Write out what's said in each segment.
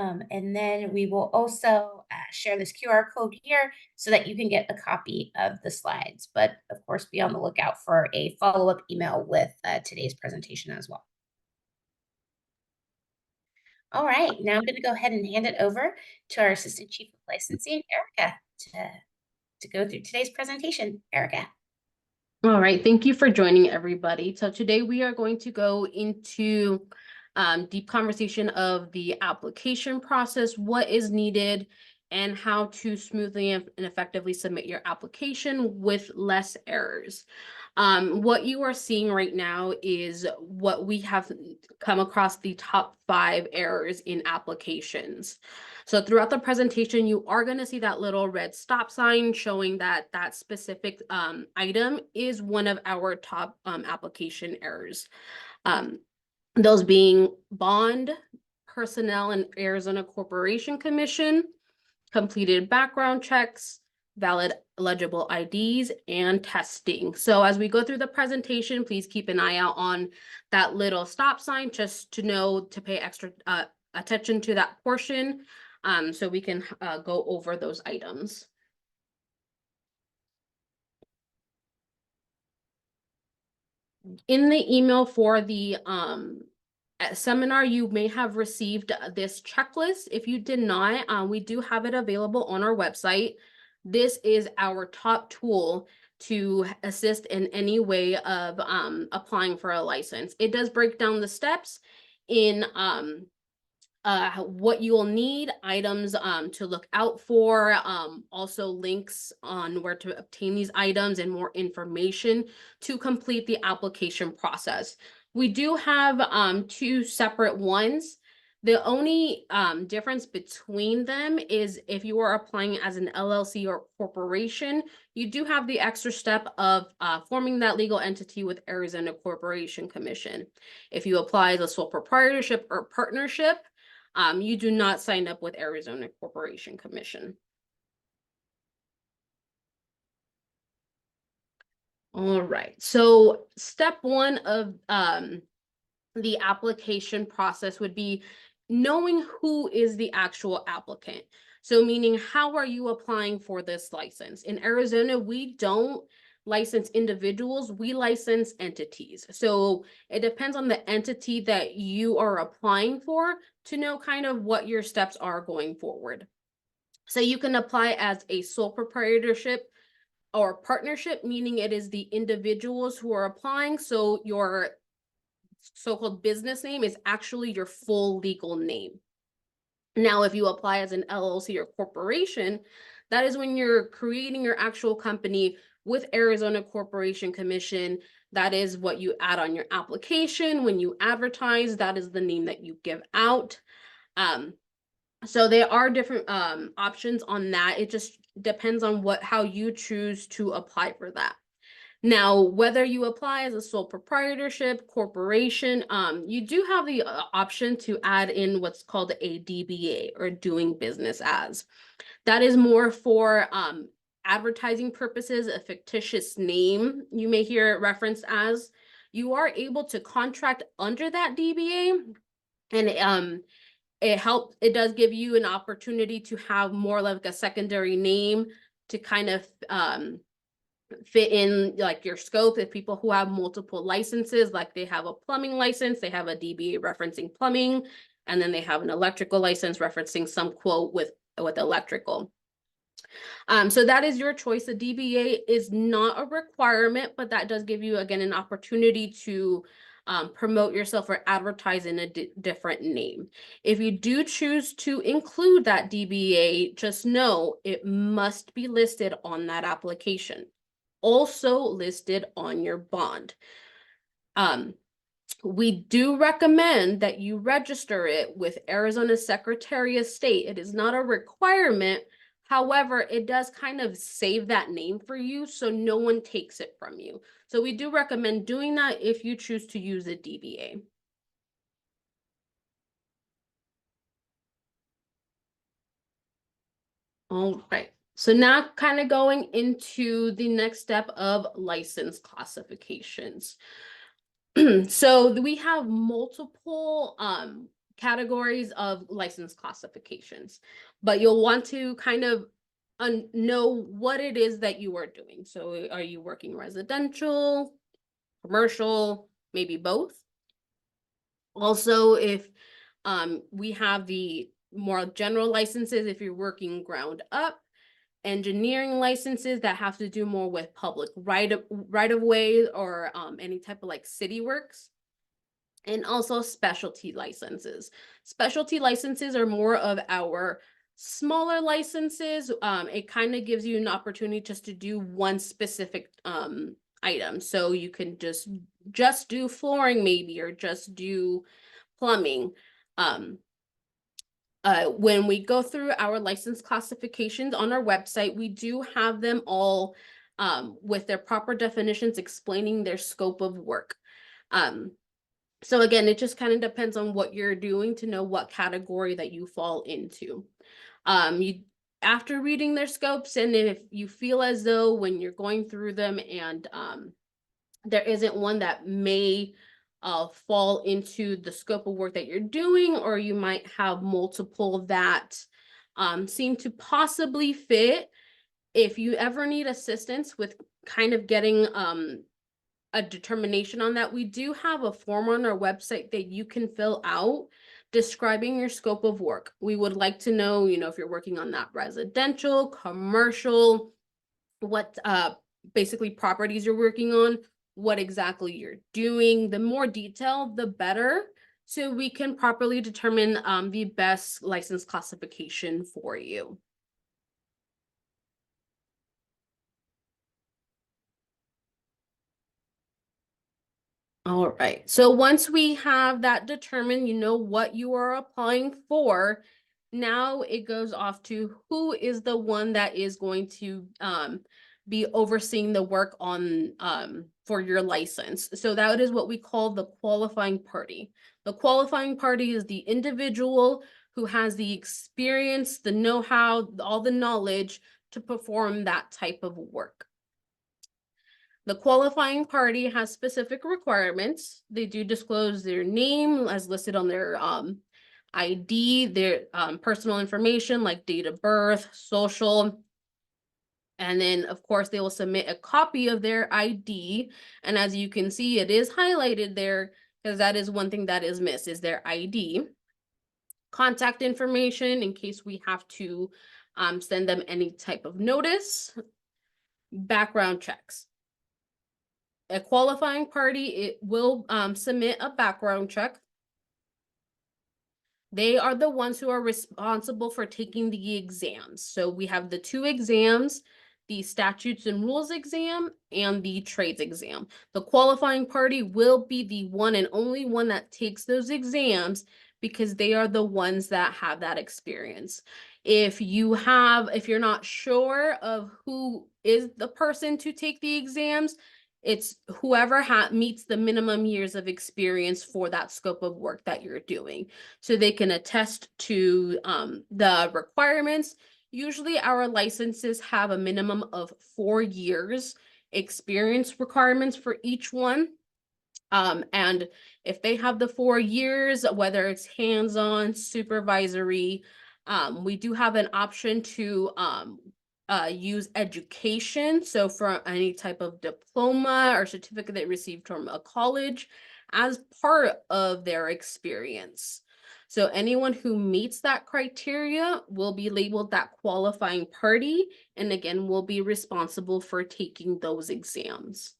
And then we will also share this QR code here so that you can get a copy of the slides. But of course, be on the lookout for a follow-up email with today's presentation as well. All right, now I'm going to go ahead and hand it over to our Assistant Chief of Licensing, Erica, to go through today's presentation. Erica. All right, thank you for joining, everybody. So today we are going to go into deep conversation of the application process, what is needed, and how to smoothly and effectively submit your application with less errors. What you are seeing right now is what we have come across the top 5 errors in applications. So throughout the presentation, you are going to see that little red stop sign showing that that specific item is one of our top application errors. Those being bond, personnel and Arizona Corporation Commission, completed background checks, valid legible IDs, and testing. So as we go through the presentation, please keep an eye out on that little stop sign just to know to pay extra attention to that portion so we can go over those items. In the email for the seminar, you may have received this checklist. If you did not, we do have it available on our website. This is our top tool to assist in any way of applying for a license. It does break down the steps in what you will need, items to look out for, also links on where to obtain these items and more information to complete the application process. We do have 2 separate ones. The only difference between them is if you are applying as an LLC or corporation, you do have the extra step of forming that legal entity with Arizona Corporation Commission. If you apply as a sole proprietorship or partnership, you do not sign up with Arizona Corporation Commission. All right, so step 1 of the application process would be knowing who is the actual applicant. So meaning, how are you applying for this license? In Arizona, we don't license individuals, we license entities. So it depends on the entity that you are applying for to know kind of what your steps are going forward. So you can apply as a sole proprietorship or partnership, meaning it is the individuals who are applying. So your so-called business name is actually your full legal name. Now, if you apply as an LLC or corporation, that is when you're creating your actual company with Arizona Corporation Commission. That is what you add on your application. When you advertise, that is the name that you give out. So there are different options on that. It just depends on how you choose to apply for that. Now, whether you apply as a sole proprietorship, corporation, you do have the option to add in what's called a DBA, or doing business as. That is more for advertising purposes, a fictitious name you may hear it referenced as. You are able to contract under that DBA, and it does give you an opportunity to have more like a secondary name to kind of fit in like your scope. If people who have multiple licenses, like they have a plumbing license, they have a DBA referencing plumbing, and then they have an electrical license referencing some quote with electrical. So that is your choice. The DBA is not a requirement, but that does give you, again, an opportunity to promote yourself or advertise in a different name. If you do choose to include that DBA, just know it must be listed on that application. Also listed on your bond. We do recommend that you register it with Arizona Secretary of State. It is not a requirement. However, it does kind of save that name for you so no one takes it from you. So we do recommend doing that if you choose to use a DBA. All right. So now kind of going into the next step of license classifications. So we have multiple categories of license classifications, but you'll want to kind of know what it is that you are doing. So are you working residential, commercial, maybe both? Also, if we have the more general licenses, if you're working ground up, engineering licenses that have to do more with public right of way or any type of like city works, and also specialty licenses. Specialty licenses are more of our smaller licenses. It kind of gives you an opportunity just to do one specific item. So you can just do flooring maybe, or just do plumbing. When we go through our license classifications on our website, we do have them all with their proper definitions explaining their scope of work. So again, it just kind of depends on what you're doing to know what category that you fall into. After reading their scopes, and if you feel as though when you're going through them and there isn't one that may fall into the scope of work that you're doing, or you might have multiple that seem to possibly fit. If you ever need assistance with kind of getting a determination on that, we do have a form on our website that you can fill out describing your scope of work. We would like to know, if you're working on that residential, commercial, what basically properties you're working on, what exactly you're doing. The more detail, the better, so we can properly determine the best license classification for you. All right, so once we have that determined, what you are applying for, now it goes off to who is the one that is going to be overseeing the work on for your license. So that is what we call the qualifying party. The qualifying party is the individual who has the experience, the know-how, all the knowledge to perform that type of work. The qualifying party has specific requirements. They do disclose their name as listed on their ID, their personal information like date of birth, social, and then of course they will submit a copy of their ID. And as you can see, it is highlighted there because that is one thing that is missed, is their ID. Contact information in case we have to send them any type of notice. Background checks. A qualifying party, it will submit a background check. They are the ones who are responsible for taking the exams. So we have the 2 exams, the statutes and rules exam and the trades exam. The qualifying party will be the one and only one that takes those exams because they are the ones that have that experience. If you're not sure of who is the person to take the exams, it's whoever meets the minimum years of experience for that scope of work that you're doing. So they can attest to the requirements. Usually our licenses have a minimum of 4 years experience requirements for each one. And if they have the 4 years, whether it's hands-on, supervisory, we do have an option to use education. So for any type of diploma or certificate they received from a college as part of their experience. So anyone who meets that criteria will be labeled that qualifying party, and again, will be responsible for taking those exams.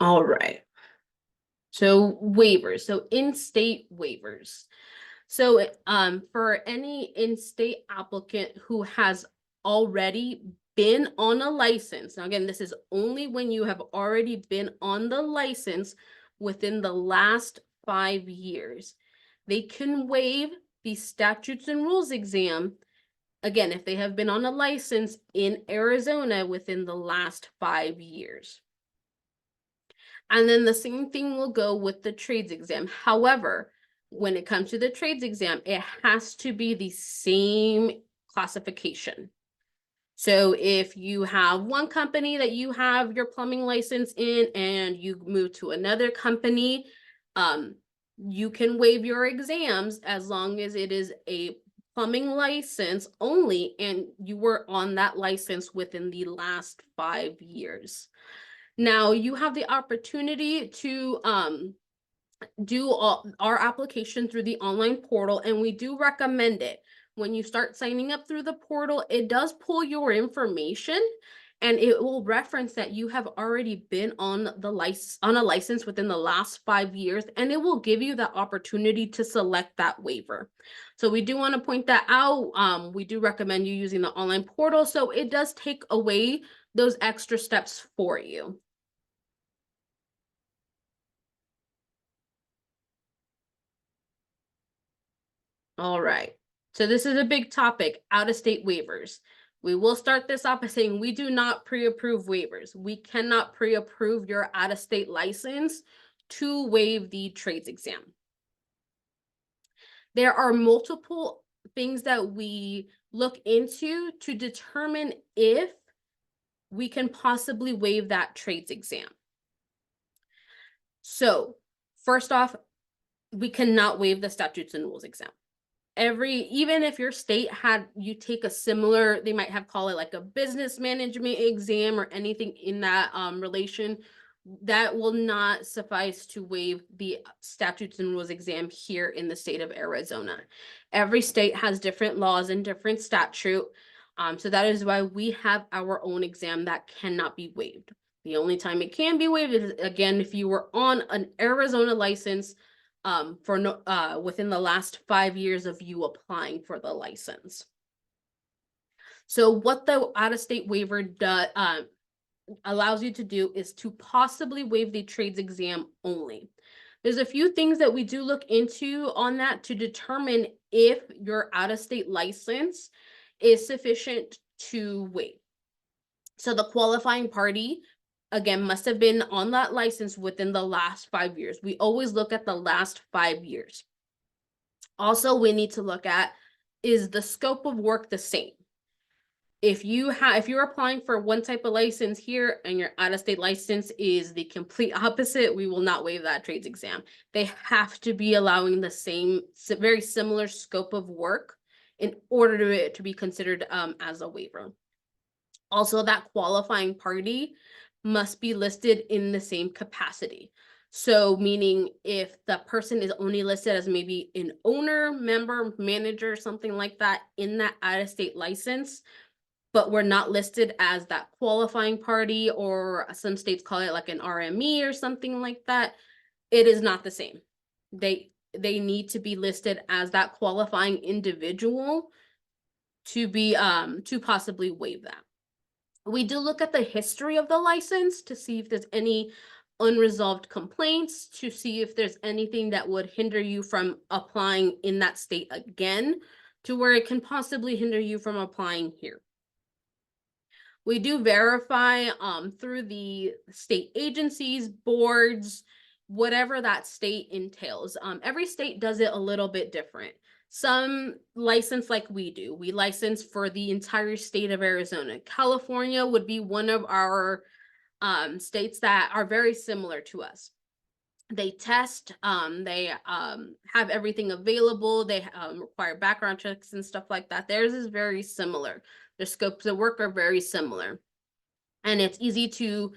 All right. So waivers, so in-state waivers. So for any in-state applicant who has already been on a license, now again, this is only when you have already been on the license within the last 5 years, they can waive the statutes and rules exam, again, if they have been on a license in Arizona within the last 5 years. And then the same thing will go with the trades exam. However, when it comes to the trades exam, it has to be the same classification. So if you have one company that you have your plumbing license in and you move to another company, you can waive your exams as long as it is a plumbing license only and you were on that license within the last 5 years. Now you have the opportunity to do our application through the online portal, and we do recommend it. When you start signing up through the portal, it does pull your information and it will reference that you have already been on the on a license within the last 5 years, and it will give you the opportunity to select that waiver. So we do want to point that out. We do recommend you using the online portal, so it does take away those extra steps for you. All right. So this is a big topic, out-of-state waivers. We will start this off by saying we do not pre-approve waivers. We cannot pre-approve your out-of-state license to waive the trades exam. There are multiple things that we look into to determine if we can possibly waive that trades exam. So first off, we cannot waive the statutes and rules exam. Even if your state had you take a similar, they might have call it like a business management exam or anything in that relation, that will not suffice to waive the statutes and rules exam here in the state of Arizona. Every state has different laws and different statute. So that is why we have our own exam that cannot be waived. The only time it can be waived is, again, if you were on an Arizona license within the last 5 years of you applying for the license. So what the out-of-state waiver allows you to do is to possibly waive the trades exam only. There's a few things that we do look into on that to determine if your out-of-state license is sufficient to waive. So the qualifying party, again, must have been on that license within the last 5 years. We always look at the last 5 years. Also, we need to look at, is the scope of work the same? If you're applying for one type of license here and your out-of-state license is the complete opposite, we will not waive that trades exam. They have to be allowing the same, very similar scope of work in order to be considered as a waiver. Also, that qualifying party must be listed in the same capacity. So meaning if the person is only listed as maybe an owner, member, manager, something like that in that out-of-state license, but we're not listed as that qualifying party, or some states call it like an RME or something like that, it is not the same. They need to be listed as that qualifying individual to be to possibly waive that. We do look at the history of the license to see if there's any unresolved complaints, to see if there's anything that would hinder you from applying in that state again, to where it can possibly hinder you from applying here. We do verify through the state agencies, boards, whatever that state entails. Every state does it a little bit different. Some license like we do. We license for the entire state of Arizona. California would be one of our states that are very similar to us. They test, they have everything available. They require background checks and stuff like that. Theirs is very similar. Their scopes of work are very similar. And it's easy to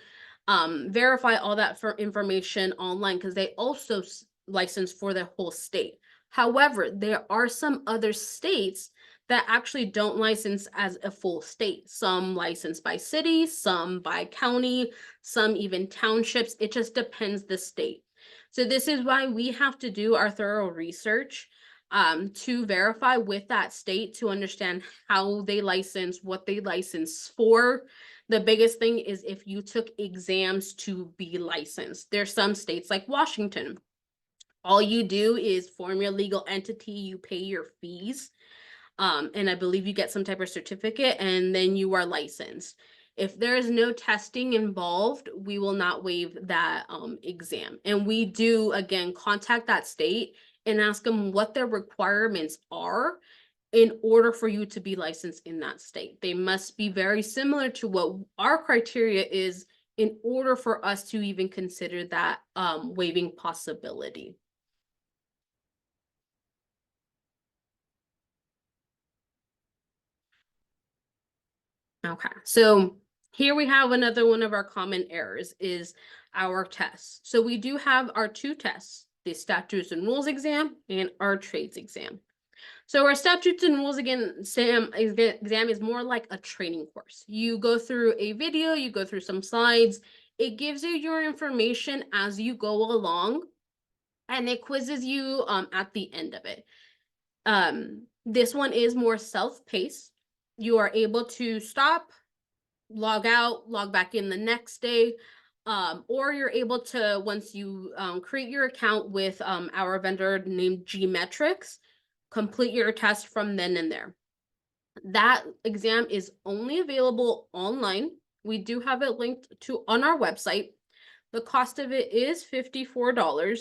verify all that information online because they also license for the whole state. However, there are some other states that actually don't license as a full state. Some license by city, some by county, some even townships. It just depends the state. So this is why we have to do our thorough research to verify with that state to understand how they license, what they license for. The biggest thing is if you took exams to be licensed. There's some states like Washington. All you do is form your legal entity, you pay your fees, and I believe you get some type of certificate, and then you are licensed. If there is no testing involved, we will not waive that exam. And we do, again, contact that state and ask them what their requirements are in order for you to be licensed in that state. They must be very similar to what our criteria is in order for us to even consider that waiving possibility. Okay, so here we have another one of our common errors is our tests. So we do have our two tests, the statutes and rules exam and our trades exam. So our statutes and rules exam is more like a training course. You go through a video, you go through some slides, it gives you your information as you go along, and it quizzes you at the end of it. This one is more self-paced. You are able to stop, log out, log back in the next day, or you're able to, once you create your account with our vendor named Gmetrics, complete your test from then and there. That exam is only available online. We do have it linked to on our website. The cost of it is $54.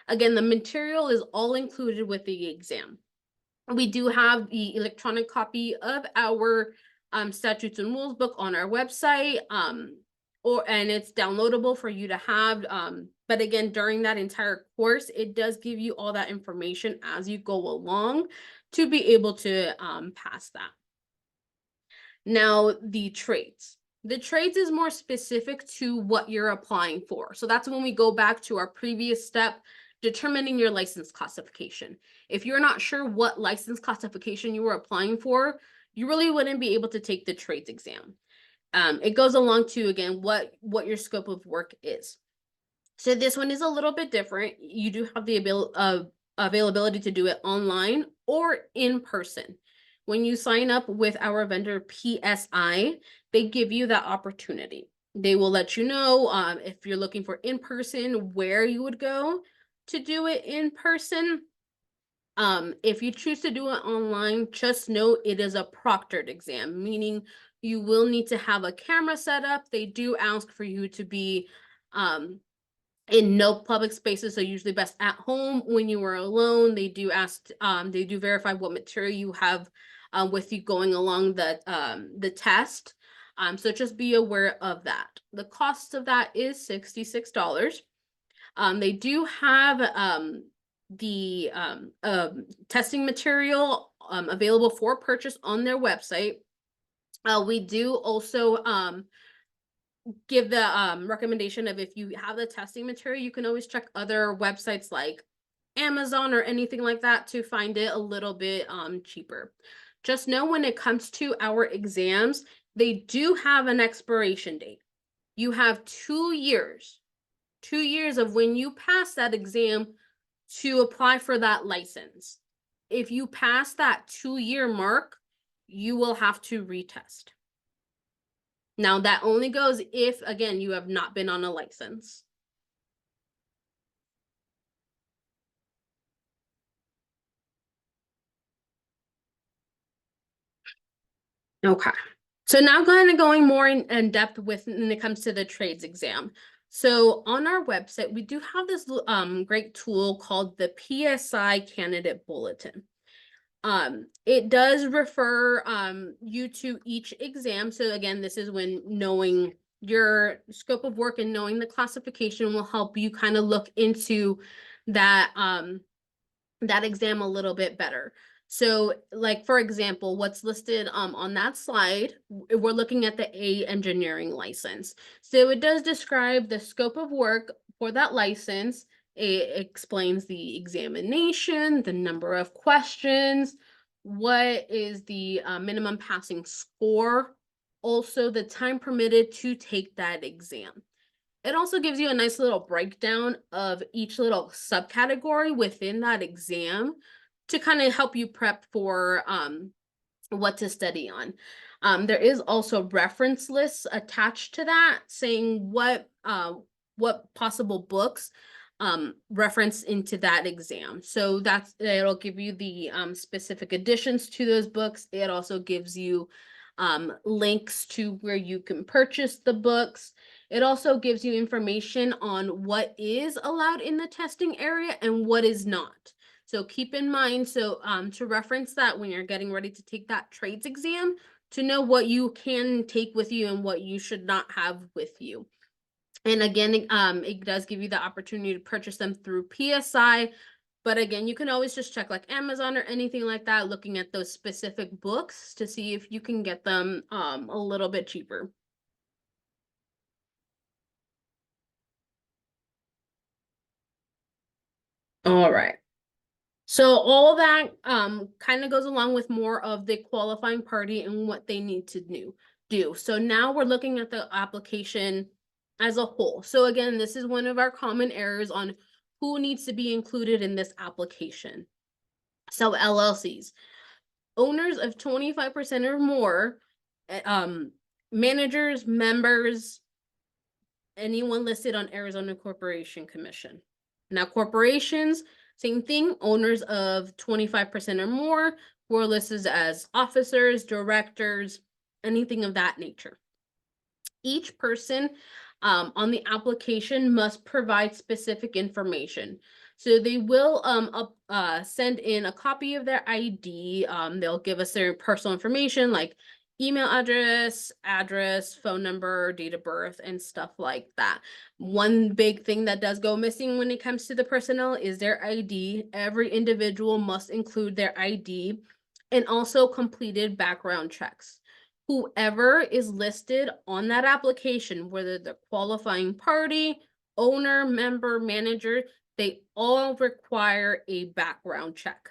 Again, the material is all included with the exam. We do have the electronic copy of our statutes and rules book on our website, and it's downloadable for you to have. But again, during that entire course, it does give you all that information as you go along to be able to pass that. Now, the trades. The trades is more specific to what you're applying for. So that's when we go back to our previous step, determining your license classification. If you're not sure what license classification you were applying for, you really wouldn't be able to take the trades exam. It goes along to, again, what your scope of work is. So this one is a little bit different. You do have the availability to do it online or in person. When you sign up with our vendor PSI, they give you that opportunity. They will let you know if you're looking for in person, where you would go to do it in person. If you choose to do it online, just know it is a proctored exam, meaning you will need to have a camera set up. They do ask for you to be in no public spaces, so usually best at home. When you are alone, they do ask, they do verify what material you have with you going along the test. So just be aware of that. The cost of that is $66. They do have the testing material available for purchase on their website. We do also give the recommendation of, if you have the testing material, you can always check other websites like Amazon or anything like that to find it a little bit cheaper. Just know when it comes to our exams, they do have an expiration date. You have 2 years, 2 years of when you pass that exam to apply for that license. If you pass that 2-year mark, you will have to retest. Now, that only goes if, again, you have not been on a license. Okay. So now going more in depth when it comes to the trades exam. So on our website, we do have this great tool called the PSI Candidate Bulletin. It does refer you to each exam. So again, this is when knowing your scope of work and knowing the classification will help you kind of look into that that exam a little bit better. So like, for example, what's listed on that slide, we're looking at the A engineering license. So it does describe the scope of work for that license. It explains the examination, the number of questions, what is the minimum passing score, also the time permitted to take that exam. It also gives you a nice little breakdown of each little subcategory within that exam to kind of help you prep for what to study on. There is also reference lists attached to that saying what possible books reference into that exam. So it'll give you the specific additions to those books. It also gives you links to where you can purchase the books. It also gives you information on what is allowed in the testing area and what is not. So keep in mind, to reference that when you're getting ready to take that trades exam, to know what you can take with you and what you should not have with you. And again, it does give you the opportunity to purchase them through PSI. But again, you can always just check like Amazon or anything like that, looking at those specific books to see if you can get them a little bit cheaper. All right. So all that kind of goes along with more of the qualifying party and what they need to do. So now we're looking at the application as a whole. So again, this is one of our common errors on who needs to be included in this application. So LLCs, owners of 25% or more, managers, members, anyone listed on Arizona Corporation Commission. Now, corporations, same thing, owners of 25% or more, who are listed as officers, directors, anything of that nature. Each person on the application must provide specific information. So they will send in a copy of their ID. They'll give us their personal information like email address, phone number, date of birth, and stuff like that. One big thing that does go missing when it comes to the personnel is their ID. Every individual must include their ID and also completed background checks. Whoever is listed on that application, whether the qualifying party, owner, member, manager, they all require a background check.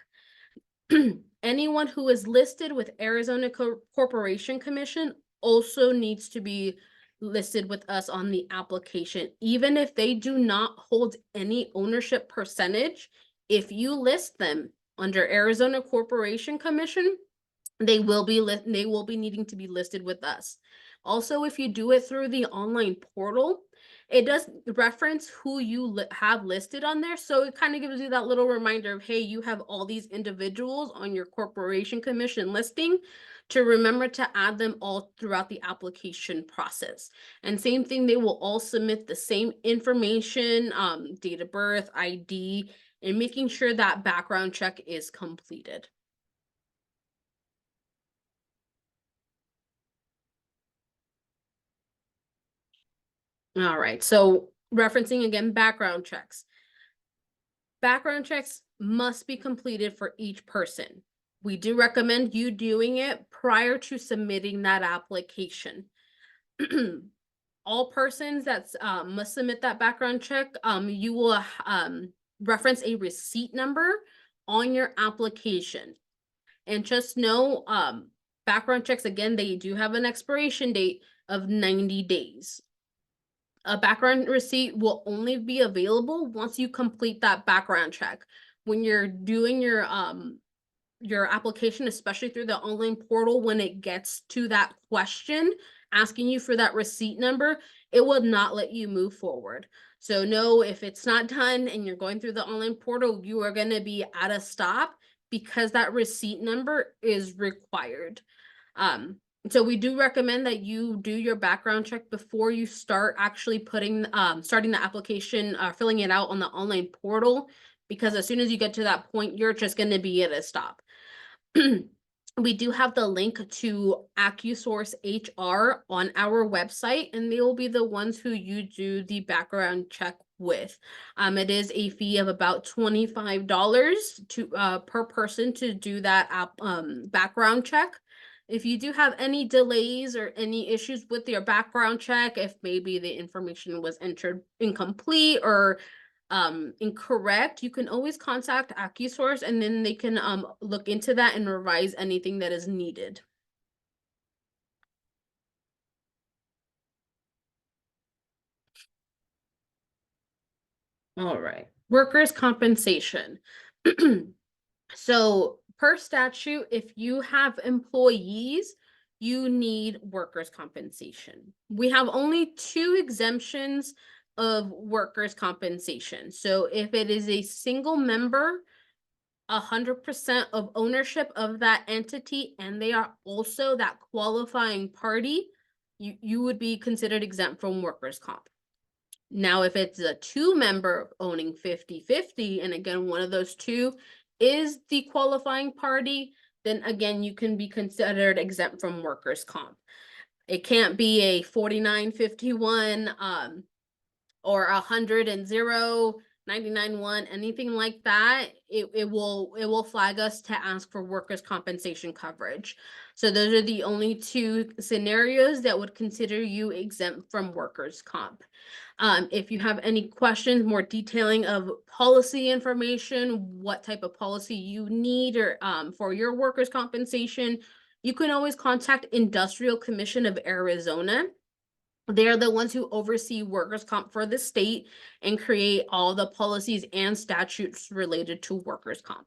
Anyone who is listed with Arizona Corporation Commission also needs to be listed with us on the application. Even if they do not hold any ownership percentage, if you list them under Arizona Corporation Commission, they will be needing to be listed with us. Also, if you do it through the online portal, it does reference who you have listed on there. So it kind of gives you that little reminder of, hey, you have all these individuals on your corporation commission listing, to remember to add them all throughout the application process. And same thing, they will all submit the same information, date of birth, ID, and making sure that background check is completed. All right, so referencing again, background checks. Background checks must be completed for each person. We do recommend you doing it prior to submitting that application. All persons that must submit that background check, you will reference a receipt number on your application. And just know, background checks, again, they do have an expiration date of 90 days. A background receipt will only be available once you complete that background check. When you're doing your application, especially through the online portal, when it gets to that question asking you for that receipt number, it will not let you move forward. So no, if it's not done and you're going through the online portal, you are going to be at a stop because that receipt number is required. So we do recommend that you do your background check before you start actually starting the application, filling it out on the online portal, because as soon as you get to that point, you're just going to be at a stop. We do have the link to AccuSource HR on our website, and they will be the ones who you do the background check with. It is a fee of about $25 per person to do that background check. If you do have any delays or any issues with your background check, if maybe the information was entered incomplete or incorrect, you can always contact AccuSource, and then they can look into that and revise anything that is needed. All right, workers' compensation. So per statute, if you have employees, you need workers' compensation. We have only 2 exemptions of workers' compensation. So if it is a single member, 100% of ownership of that entity, and they are also that qualifying party, you would be considered exempt from workers' comp. Now, if it's a 2-member owning 50-50, and again, one of those 2 is the qualifying party, then again, you can be considered exempt from workers' comp. It can't be a 4951, or 100 99 1, anything like that. It will flag us to ask for workers' compensation coverage. So those are the only two scenarios that would consider you exempt from workers' comp. If you have any questions, more detailing of policy information, what type of policy you need or for your workers' compensation, you can always contact Industrial Commission of Arizona. They're the ones who oversee workers' comp for the state and create all the policies and statutes related to workers' comp.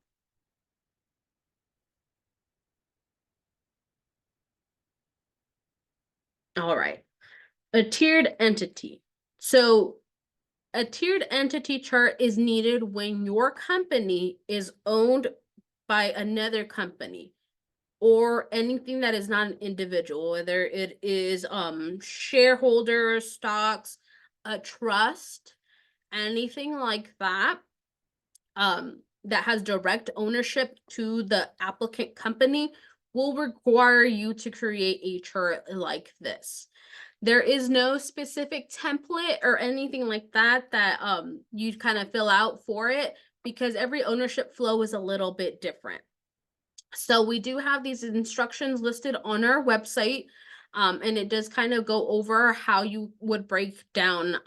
All right, a tiered entity. So a tiered entity chart is needed when your company is owned by another company or anything that is not an individual, whether it is shareholder stocks, a trust, anything like that, that has direct ownership to the applicant company will require you to create a chart like this. There is no specific template or anything like that that you kind of fill out for it, because every ownership flow is a little bit different. So we do have these instructions listed on our website, and it does kind of go over how you would break down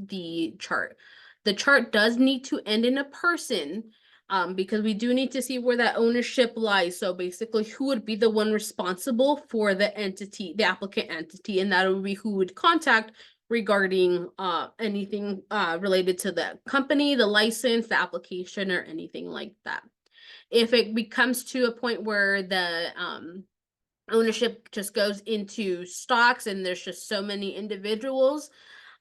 the chart. The chart does need to end in a person, because we do need to see where that ownership lies. So basically, who would be the one responsible for the entity, the applicant entity, and that would be who would contact regarding anything related to the company, the license, the application, or anything like that. If it becomes to a point where the ownership just goes into stocks and there's just so many individuals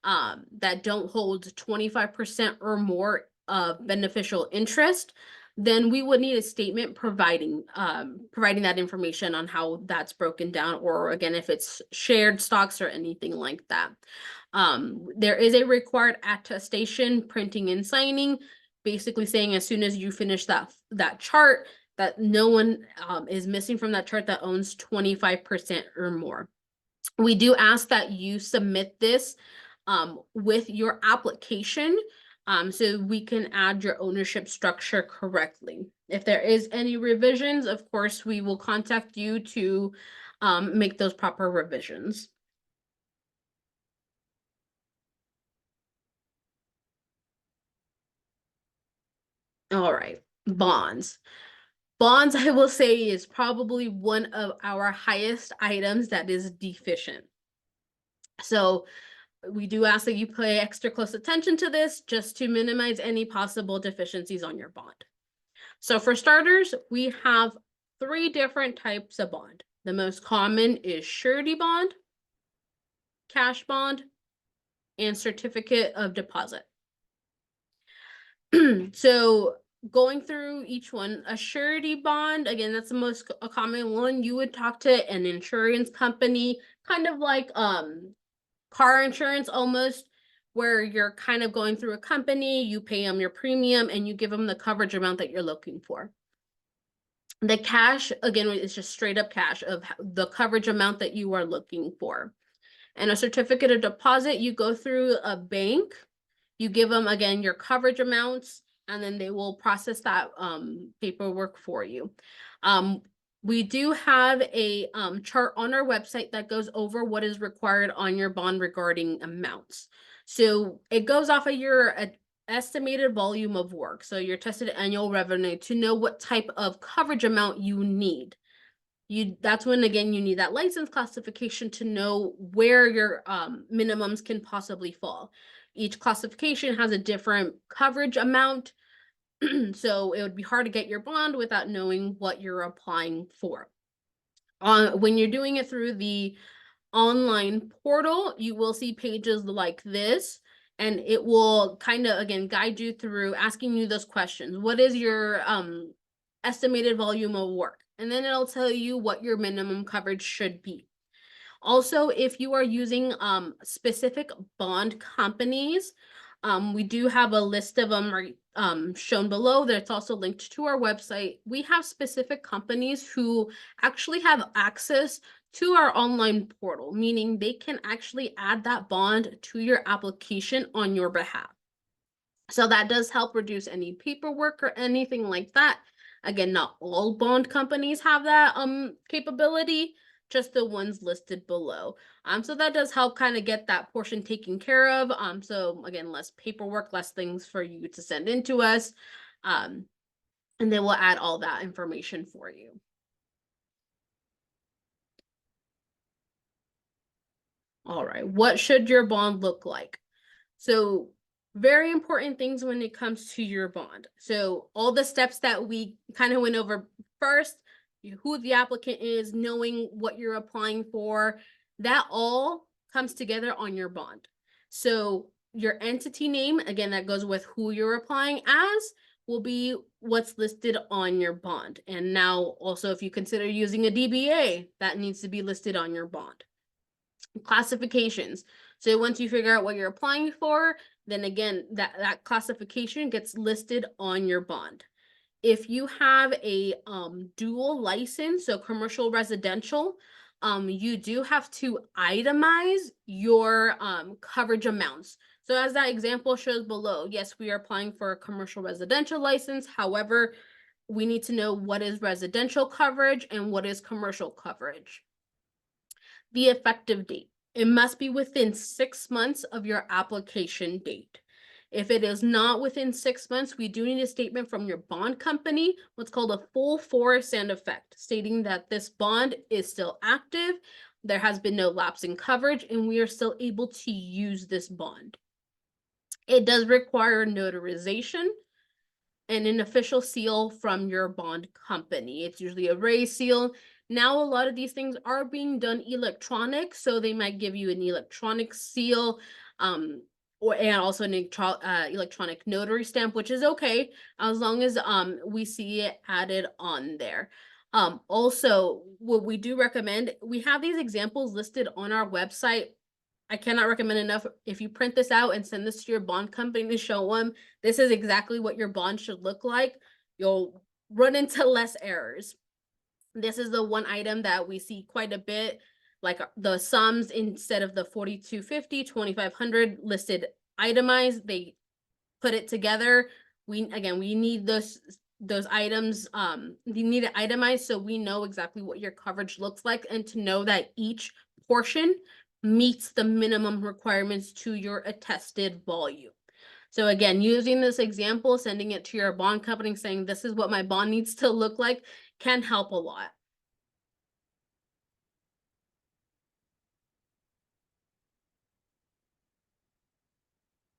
that don't hold 25% or more of beneficial interest, then we would need a statement providing that information on how that's broken down, or again, if it's shared stocks or anything like that. There is a required attestation, printing and signing, basically saying as soon as you finish that chart, that no one is missing from that chart that owns 25% or more. We do ask that you submit this with your application, so we can add your ownership structure correctly. If there is any revisions, of course, we will contact you to make those proper revisions. All right, bonds. Bonds, I will say, is probably one of our highest items that is deficient. So we do ask that you pay extra close attention to this just to minimize any possible deficiencies on your bond. So for starters, we have 3 different types of bond. The most common is surety bond, cash bond, and certificate of deposit. So going through each one, a surety bond, again, that's the most common one. You would talk to an insurance company, kind of like car insurance almost, where you're kind of going through a company, you pay them your premium and you give them the coverage amount that you're looking for. The cash, again, is just straight up cash of the coverage amount that you are looking for. And a certificate of deposit, you go through a bank, you give them, again, your coverage amounts, and then they will process that paperwork for you. We do have a chart on our website that goes over what is required on your bond regarding amounts. So it goes off of your estimated volume of work, so your tested annual revenue, to know what type of coverage amount you need. That's when, again, you need that license classification to know where your minimums can possibly fall. Each classification has a different coverage amount, so it would be hard to get your bond without knowing what you're applying for. When you're doing it through the online portal, you will see pages like this, and it will kind of, again, guide you through asking you those questions. What is your estimated volume of work? And then it'll tell you what your minimum coverage should be. Also, if you are using specific bond companies, We do have a list of them shown below. That's also linked to our website. We have specific companies who actually have access to our online portal, meaning they can actually add that bond to your application on your behalf. So that does help reduce any paperwork or anything like that. Again, not all bond companies have that capability, just the ones listed below. So that does help kind of get that portion taken care of. So again, less paperwork, less things for you to send in to us. And then we'll add all that information for you. All right, what should your bond look like? So very important things when it comes to your bond. So all the steps that we kind of went over first, who the applicant is, knowing what you're applying for, that all comes together on your bond. So your entity name, again, that goes with who you're applying as, will be what's listed on your bond. And now also, if you consider using a DBA, that needs to be listed on your bond. Classifications. So once you figure out what you're applying for, then again, that classification gets listed on your bond. If you have a dual license, so commercial residential, you do have to itemize your coverage amounts. So as that example shows below, yes, we are applying for a commercial residential license. However, we need to know what is residential coverage and what is commercial coverage. The effective date. It must be within 6 months of your application date. If it is not within 6 months, we do need a statement from your bond company, what's called a full force and effect, stating that this bond is still active, there has been no lapse in coverage, and we are still able to use this bond. It does require notarization and an official seal from your bond company. It's usually a raised seal. Now, a lot of these things are being done electronic, so they might give you an electronic seal, and also an electronic notary stamp, which is okay as long as we see it added on there. Also, what we do recommend, we have these examples listed on our website. I cannot recommend enough. If you print this out and send this to your bond company to show them, this is exactly what your bond should look like, you'll run into less errors. This is the one item that we see quite a bit, like the sums, instead of the 4,250, 2,500 listed itemized, they put it together. We need those items, you need it itemized so we know exactly what your coverage looks like, and to know that each portion meets the minimum requirements to your attested volume. So again, using this example, sending it to your bond company saying this is what my bond needs to look like can help a lot.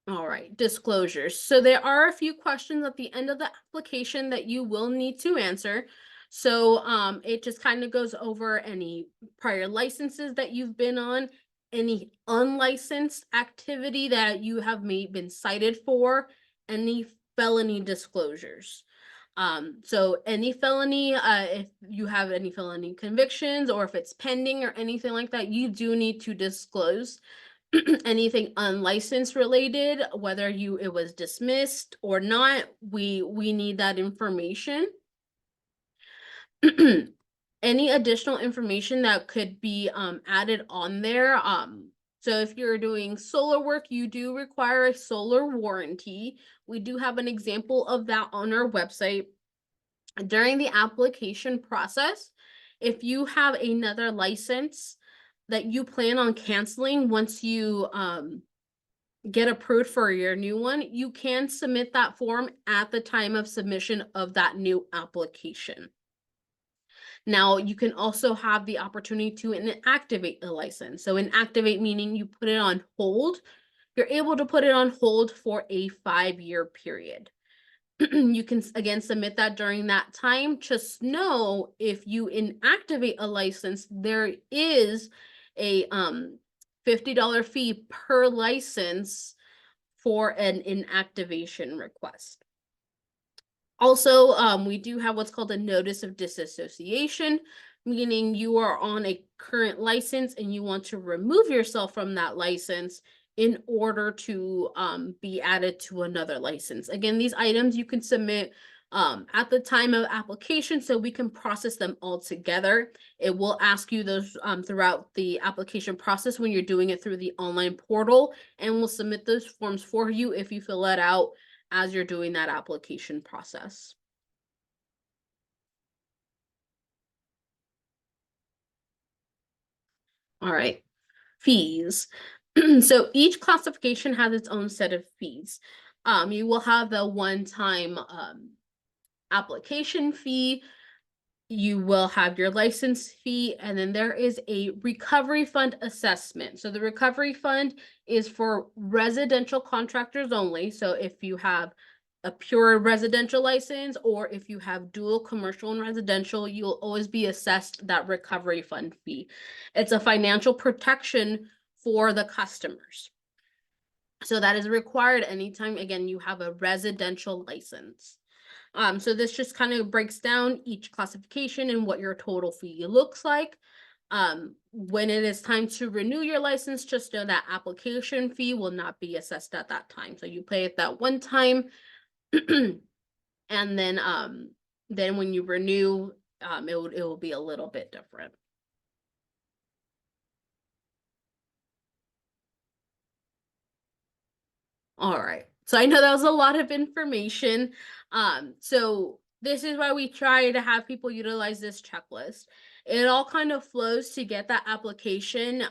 All right, disclosures. So there are a few questions at the end of the application that you will need to answer. So it just kind of goes over any prior licenses that you've been on, any unlicensed activity that you have been cited for, any felony disclosures. So any felony, if you have any felony convictions or if it's pending or anything like that, you do need to disclose. Anything unlicensed related, whether it was dismissed or not, we need that information. Any additional information that could be added on there. So if you're doing solar work, you do require a solar warranty. We do have an example of that on our website. During the application process, if you have another license that you plan on canceling once you get approved for your new one, you can submit that form at the time of submission of that new application. Now, you can also have the opportunity to inactivate the license. So inactivate meaning you put it on hold. You're able to put it on hold for a 5-year period. You can again submit that during that time. Just know if you inactivate a license, there is a $50 fee per license for an inactivation request. Also, we do have what's called a notice of disassociation, meaning you are on a current license and you want to remove yourself from that license. in order to be added to another license. Again, these items you can submit at the time of application so we can process them all together. It will ask you those throughout the application process when you're doing it through the online portal, and we'll submit those forms for you if you fill it out as you're doing that application process. All right, fees. So each classification has its own set of fees. You will have the one-time application fee, you will have your license fee, and then there is a recovery fund assessment. So the recovery fund is for residential contractors only. So if you have a pure residential license or if you have dual commercial and residential, you'll always be assessed that recovery fund fee. It's a financial protection for the customers. So that is required anytime, again, you have a residential license. So this just kind of breaks down each classification and what your total fee looks like. When it is time to renew your license, just know that application fee will not be assessed at that time. So you pay it that one time, and then when you renew, it will be a little bit different. All right. So I know that was a lot of information. So this is why we try to have people utilize this checklist. It all kind of flows to get that application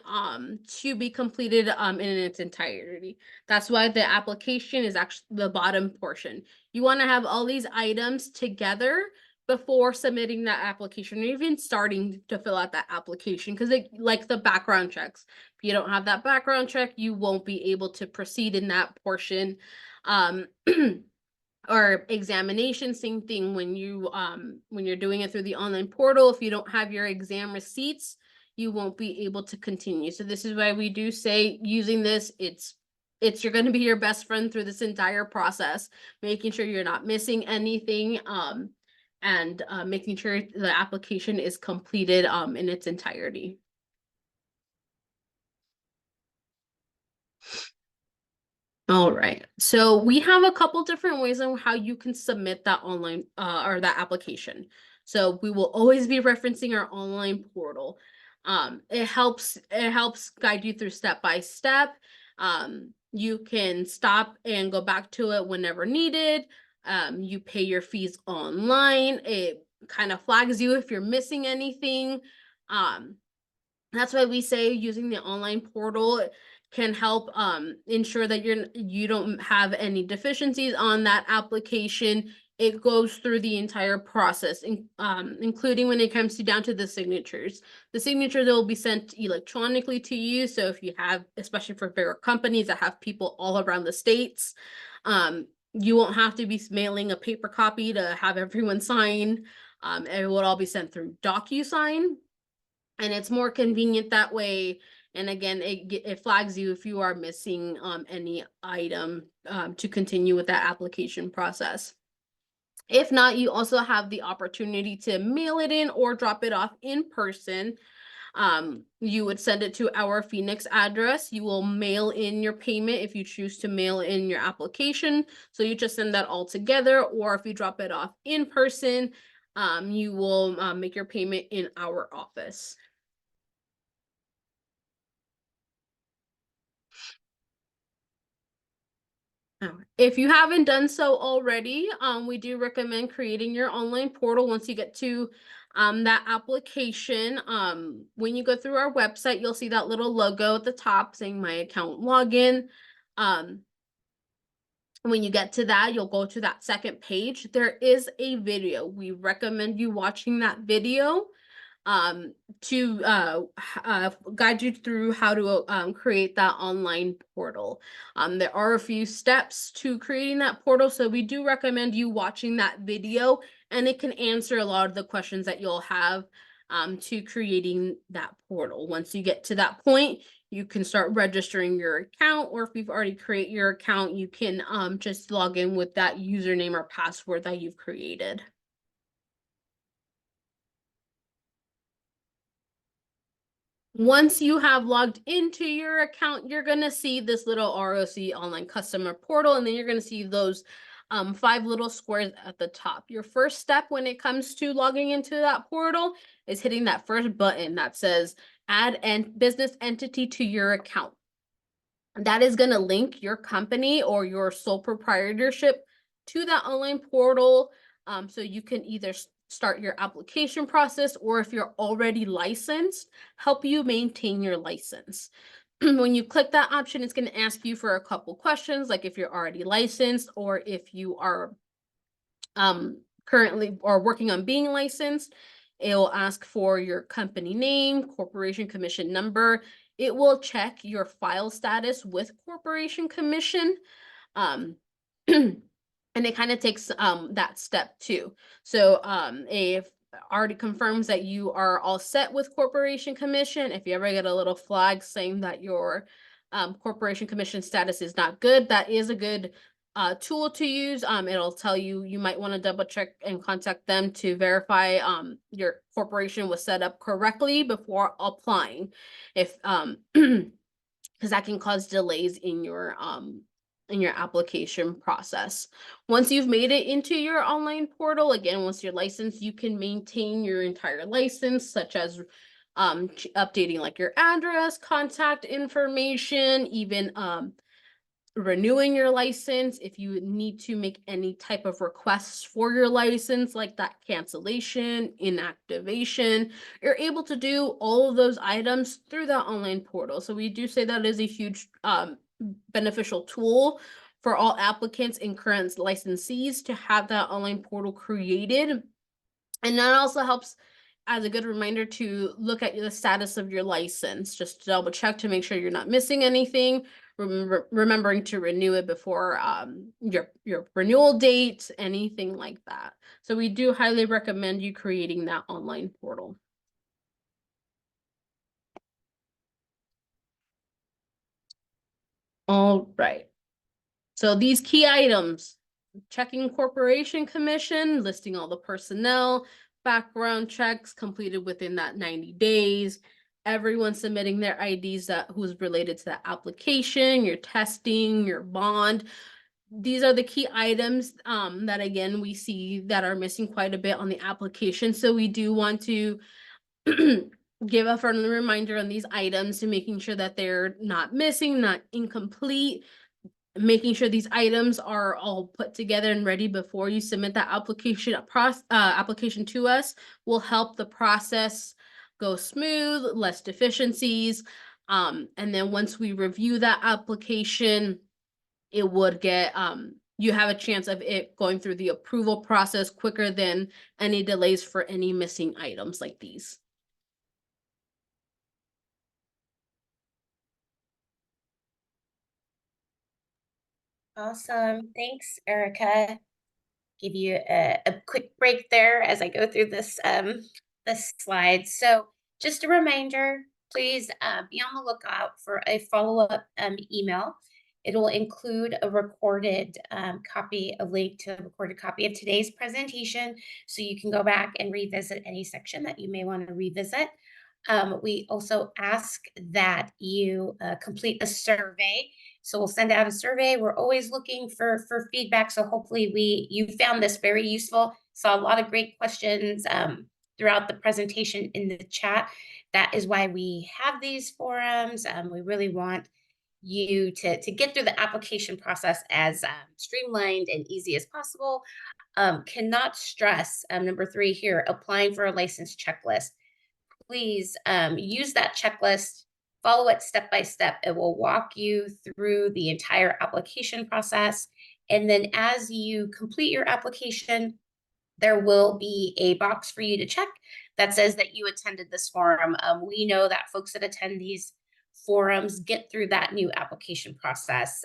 to be completed in its entirety. That's why the application is actually the bottom portion. You want to have all these items together before submitting that application or even starting to fill out that application, because like the background checks, if you don't have that background check, you won't be able to proceed in that portion. Or examination, same thing when you're doing it through the online portal. If you don't have your exam receipts, you won't be able to continue. So this is why we do say using this, it's you're going to be your best friend through this entire process, making sure you're not missing anything, and making sure the application is completed in its entirety. All right, so we have a couple different ways on how you can submit that online or that application. So we will always be referencing our online portal. It helps guide you through step by step. You can stop and go back to it whenever needed. You pay your fees online. It kind of flags you if you're missing anything. That's why we say using the online portal can help ensure that you don't have any deficiencies on that application. It goes through the entire process, including when it comes down to the signatures. The signatures will be sent electronically to you. So if you have, especially for bigger companies that have people all around the states, you won't have to be mailing a paper copy to have everyone sign. It will all be sent through DocuSign. And it's more convenient that way. And again, it flags you if you are missing any item to continue with that application process. If not, you also have the opportunity to mail it in or drop it off in person. You would send it to our Phoenix address. You will mail in your payment if you choose to mail in your application. So you just send that all together, or if you drop it off in person, you will make your payment in our office. If you haven't done so already, we do recommend creating your online portal once you get to that application. When you go through our website, you'll see that little logo at the top saying My Account Login. When you get to that, you'll go to that second page. There is a video. We recommend you watching that video to guide you through how to create that online portal. There are a few steps to creating that portal, so we do recommend you watching that video, and it can answer a lot of the questions that you'll have to creating that portal. Once you get to that point, you can start registering your account, or if you've already created your account, you can just log in with that username or password that you've created. Once you have logged into your account, you're going to see this little ROC online customer portal, and then you're going to see those 5 little squares at the top. Your first step when it comes to logging into that portal is hitting that first button that says add business entity to your account. That is going to link your company or your sole proprietorship to that online portal. So you can either start your application process, or if you're already licensed, help you maintain your license. When you click that option, it's going to ask you for a couple questions, like if you're already licensed or if you are currently or working on being licensed. It will ask for your company name, corporation commission number. It will check your file status with Corporation Commission. Um, and it kind of takes that step too. So if already confirms that you are all set with Corporation Commission, if you ever get a little flag saying that your Corporation Commission status is not good, that is a good tool to use. It'll tell you you might want to double check and contact them to verify your corporation was set up correctly before applying. If because that can cause delays in your application process. Once you've made it into your online portal, again, once you're licensed, you can maintain your entire license, such as updating like your address, contact information, even renewing your license. If you need to make any type of requests for your license, like that cancellation, inactivation, you're able to do all of those items through that online portal. So we do say that is a huge beneficial tool for all applicants and current licensees to have that online portal created. And that also helps as a good reminder to look at the status of your license, just to double check to make sure you're not missing anything. Remembering to renew it before your renewal date, anything like that. So we do highly recommend you creating that online portal. All right. So these key items: checking corporation commission, listing all the personnel, background checks completed within that 90 days, everyone submitting their IDs that who's related to that application, your testing, your bond. These are the key items that again we see that are missing quite a bit on the application. So we do want to give a friendly reminder on these items to making sure that they're not missing, not incomplete, making sure these items are all put together and ready before you submit that application to us will help the process go smooth, less deficiencies. And then once we review that application, it would get you have a chance of it going through the approval process quicker than any delays for any missing items like these. Awesome. Thanks, Erica. Give you a quick break there as I go through this slide. So just a reminder, please be on the lookout for a follow-up email. It'll include a recorded copy, a link to a recorded copy of today's presentation, so you can go back and revisit any section that you may want to revisit. We also ask that you complete a survey. So we'll send out a survey. We're always looking for feedback. So hopefully you found this very useful. Saw a lot of great questions throughout the presentation in the chat. That is why we have these forums. We really want you to get through the application process as streamlined and easy as possible. Cannot stress number 3 here, applying for a license checklist. Please use that checklist, follow it step by step. It will walk you through the entire application process. And then as you complete your application, there will be a box for you to check that says that you attended this forum. We know that folks that attend these forums get through that new application process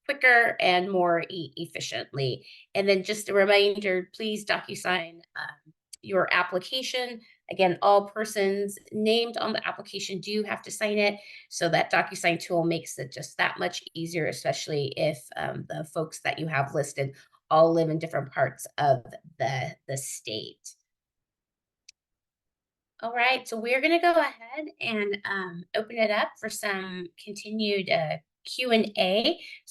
quicker and more efficiently. And then just a reminder, please DocuSign your application. Again, all persons named on the application do have to sign it. So that DocuSign tool makes it just that much easier, especially if the folks that you have listed all live in different parts of the state. All right, so we're going to go ahead and open it up for some continued Q&A. So